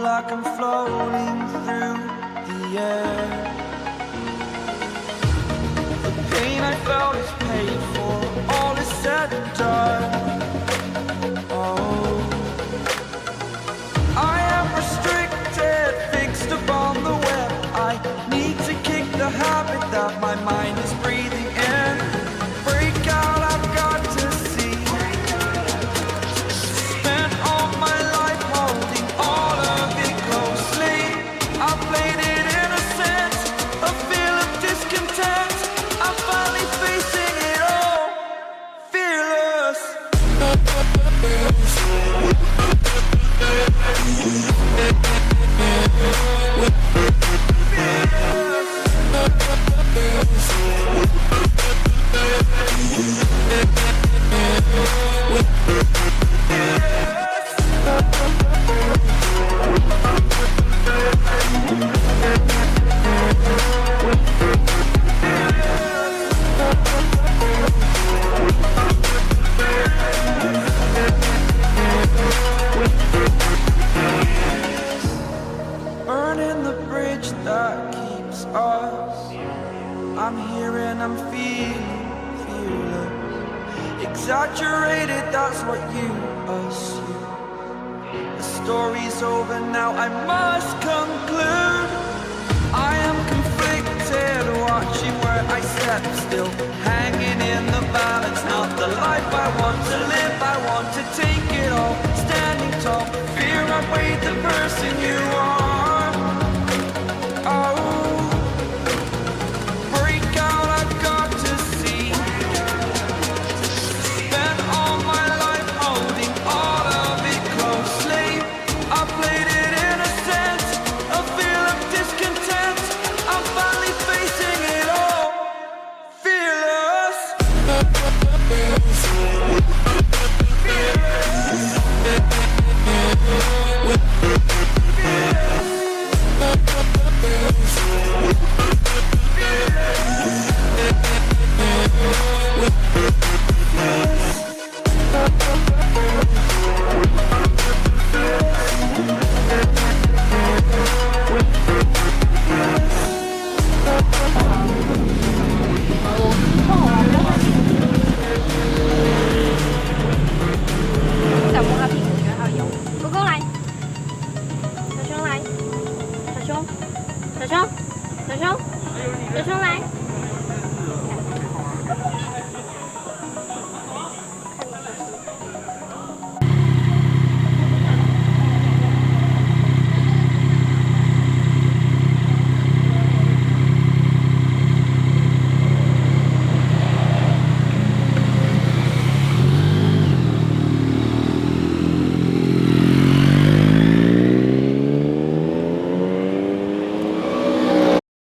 like I'm floating through the air. The pain I felt is paid for, all is said and done. Oh, I am restricted, fixed upon the web. I need to kick the habit that my mind is breathing in. Break out, I've got to see. Spent all my life holding all of it closely. I played it innocent, a feel of discontent. I'm finally facing it all, fearless. Burning the bridge that keeps us. I'm here and I'm feeling fearless. Exaggerated, that's what you assume. The story's over now, I must conclude. I am conflicted, watching where I step still, hanging in the balance. Not the life I want to live, I want to take it all. Standing tall, fear I weighed the person you are.